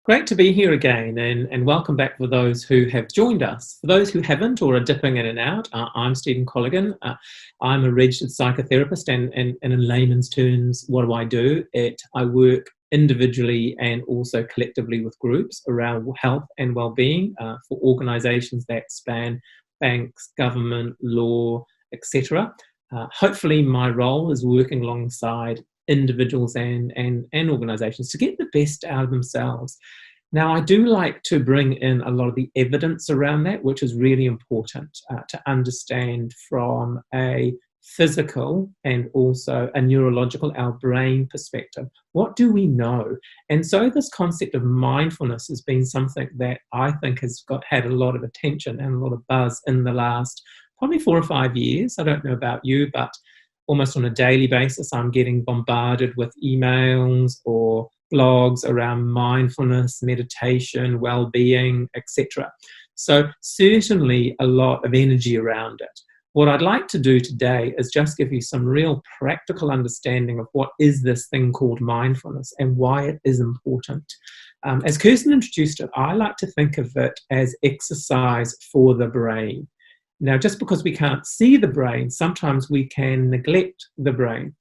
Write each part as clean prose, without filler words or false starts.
Great to be here again, and welcome back for those who have joined us. For those who haven't or are dipping in and out, I'm Stephen Colligan. I'm a registered psychotherapist, and in layman's terms, what do I do? I work individually and also collectively with groups around health and well-being for organisations that span banks, government, law, etc. Hopefully, my role is working alongside individuals and organisations to get the best out of themselves. Now, I do like to bring in a lot of the evidence around that, which is really important to understand from a physical and also a neurological, our brain perspective. What do we know? And so this concept of mindfulness has been something that I think has had a lot of attention and a lot of buzz in the last probably 4 or 5 years. I don't know about you, but almost on a daily basis, I'm getting bombarded with emails or blogs around mindfulness, meditation, well-being, etc. So certainly a lot of energy around it. What I'd like to do today is just give you some real practical understanding of what is this thing called mindfulness and why it is important. As Kirsten introduced it, I like to think of it as exercise for the brain. Now, just because we can't see the brain, sometimes we can neglect the brain.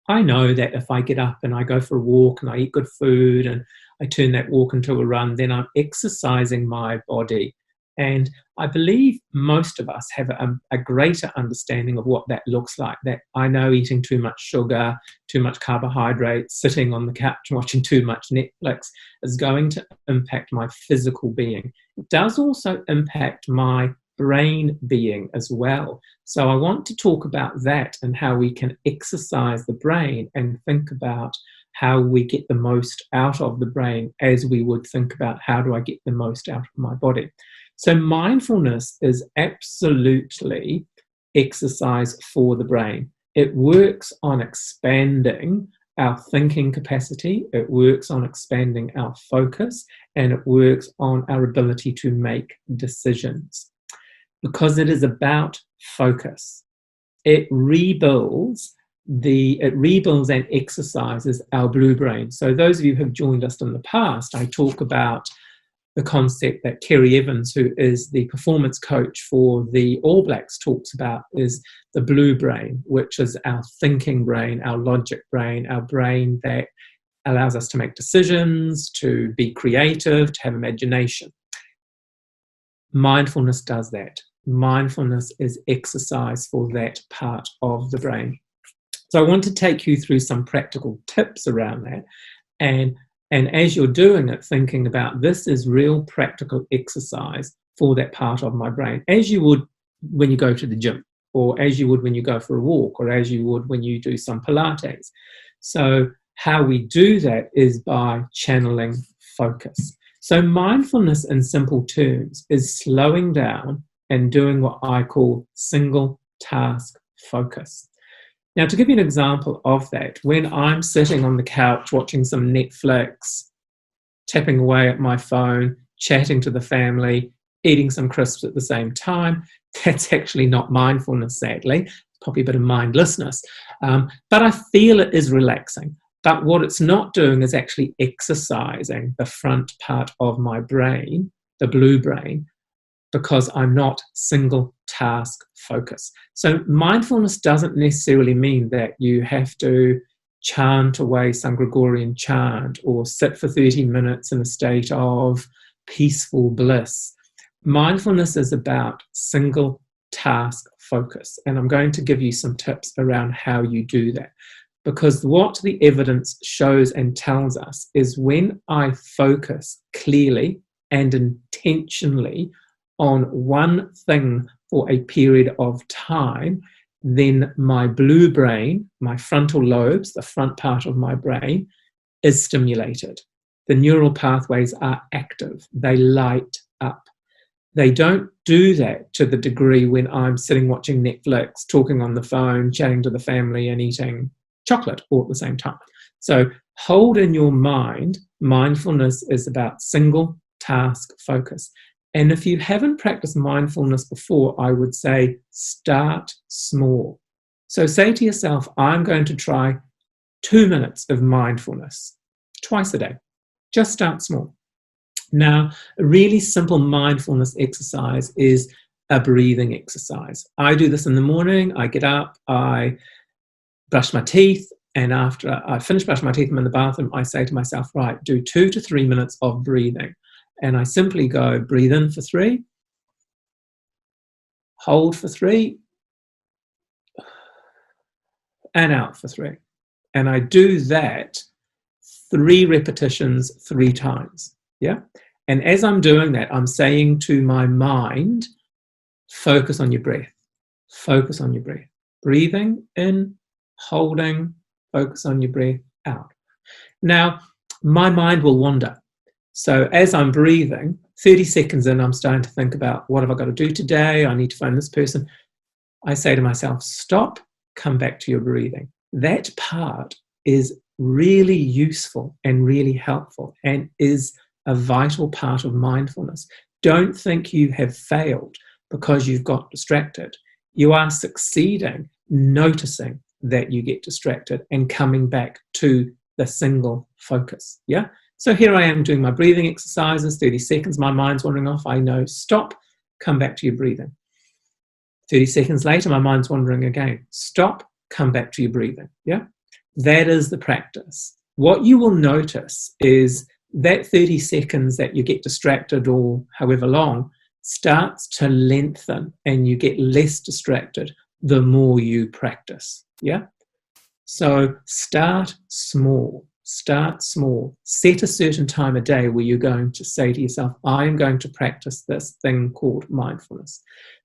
I know that if I get up and I go for a walk and I eat good food and I turn that walk into a run, then I'm exercising my body. And I believe most of us have a greater understanding of what that looks like. That I know eating too much sugar, too much carbohydrates, sitting on the couch watching too much Netflix is going to impact my physical being. It does also impact my brain being as well. So I want to talk about that and how we can exercise the brain and think about how we get the most out of the brain as we would think about how do I get the most out of my body. So mindfulness is absolutely exercise for the brain. It works on expanding our thinking capacity, it works on expanding our focus, and it works on our ability to make decisions. Because it is about focus. It rebuilds and exercises our blue brain. So those of you who have joined us in the past, I talk about the concept that Kerry Evans, who is the performance coach for the All Blacks, talks about is the blue brain, which is our thinking brain, our logic brain, our brain that allows us to make decisions, to be creative, to have imagination. Mindfulness does that. Mindfulness is exercise for that part of the brain. So I want to take you through some practical tips around that. And as you're doing it, thinking about this is real practical exercise for that part of my brain, as you would when you go to the gym, or as you would when you go for a walk, or as you would when you do some Pilates. So how we do that is by channeling focus. So mindfulness in simple terms is slowing down and doing what I call single task focus. Now, to give you an example of that, when I'm sitting on the couch watching some Netflix, tapping away at my phone, chatting to the family, eating some crisps at the same time, that's actually not mindfulness, sadly. It's probably a bit of mindlessness. But I feel it is relaxing. But what it's not doing is actually exercising the front part of my brain, the blue brain, because I'm not single task focused. So mindfulness doesn't necessarily mean that you have to chant away some Gregorian chant or sit for 30 minutes in a state of peaceful bliss. Mindfulness is about single task focus. And I'm going to give you some tips around how you do that. Because what the evidence shows and tells us is when I focus clearly and intentionally on one thing for a period of time, then my blue brain, my frontal lobes, the front part of my brain, is stimulated. The neural pathways are active. They light up. They don't do that to the degree when I'm sitting watching Netflix, talking on the phone, chatting to the family, and eating chocolate all at the same time. So hold in your mind, mindfulness is about single task focus. And if you haven't practiced mindfulness before, I would say start small. So say to yourself, I'm going to try 2 minutes of mindfulness twice a day. Just start small. Now, a really simple mindfulness exercise is a breathing exercise. I do this in the morning. I get up, I brush my teeth, and after I finish brushing my teeth, I'm in the bathroom, I say to myself, right, do 2 to 3 minutes of breathing. And I simply go, breathe in for 3, hold for 3, and out for 3. And I do that 3 repetitions 3 times. Yeah. And as I'm doing that, I'm saying to my mind, focus on your breath. Focus on your breath. Breathing in, holding, focus on your breath, out. Now, my mind will wander. So as I'm breathing, 30 seconds in, I'm starting to think about what have I got to do today? I need to phone this person. I say to myself, stop, come back to your breathing. That part is really useful and really helpful and is a vital part of mindfulness. Don't think you have failed because you've got distracted. You are succeeding, noticing that you get distracted and coming back to the single focus. Yeah. So here I am doing my breathing exercises, 30 seconds, my mind's wandering off. I know, stop, come back to your breathing. 30 seconds later, my mind's wandering again. Stop, come back to your breathing. Yeah. That is the practice. What you will notice is that 30 seconds that you get distracted or however long starts to lengthen and you get less distracted the more you practice. Yeah. So start small. Start small. Set a certain time a day where you're going to say to yourself, I am going to practice this thing called mindfulness.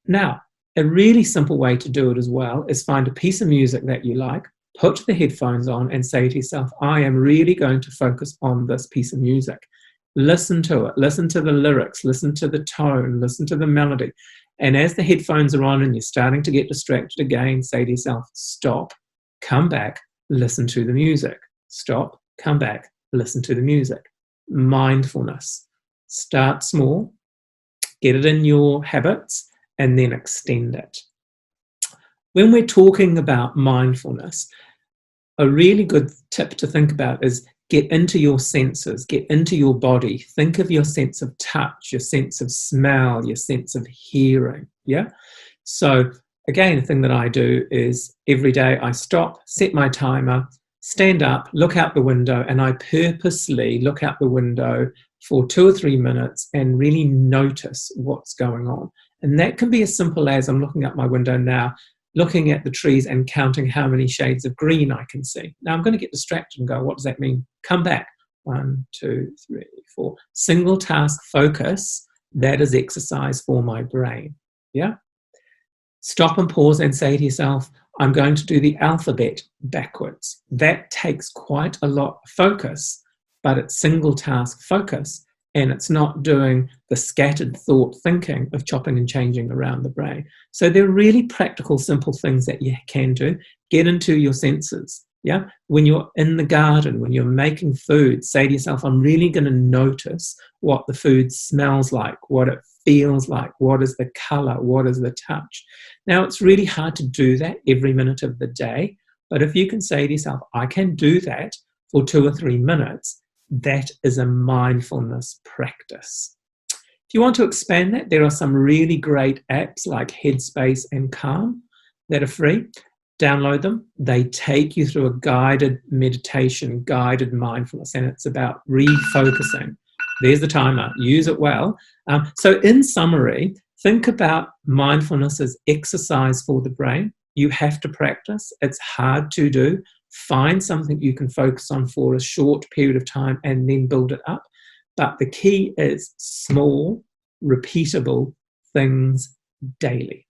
Now, a really simple way to do it as well is find a piece of music that you like, put the headphones on and say to yourself, I am really going to focus on this piece of music. Listen to it. Listen to the lyrics. Listen to the tone. Listen to the melody. And as the headphones are on and you're starting to get distracted again, say to yourself, stop, come back, listen to the music. Stop, come back, listen to the music. Mindfulness. Start small, get it in your habits, and then extend it. When we're talking about mindfulness, a really good tip to think about is get into your senses, get into your body. Think of your sense of touch, your sense of smell, your sense of hearing. Yeah. So again, the thing that I do is every day I stop, set my timer, stand up, look out the window, and I purposely look out the window for 2 or 3 minutes and really notice what's going on. And that can be as simple as I'm looking out my window now, looking at the trees and counting how many shades of green I can see. Now I'm going to get distracted and go, what does that mean? Come back. 1, 2, 3, 4. Single task focus. That is exercise for my brain. Yeah. Stop and pause and say to yourself, I'm going to do the alphabet backwards. That takes quite a lot of focus, but it's single task focus. And it's not doing the scattered thought thinking of chopping and changing around the brain. So they're really practical, simple things that you can do. Get into your senses. Yeah. When you're in the garden, when you're making food, say to yourself, I'm really going to notice what the food smells like, what it feels like, what is the color, what is the touch. Now, it's really hard to do that every minute of the day. But if you can say to yourself, I can do that for 2 or 3 minutes, that is a mindfulness practice. If you want to expand that, there are some really great apps like Headspace and Calm that are free. Download them. They take you through a guided meditation, guided mindfulness, and it's about refocusing. There's the timer. Use it well. So in summary, think about mindfulness as exercise for the brain. You have to practice. It's hard to do. Find something you can focus on for a short period of time and then build it up. But the key is small, repeatable things daily.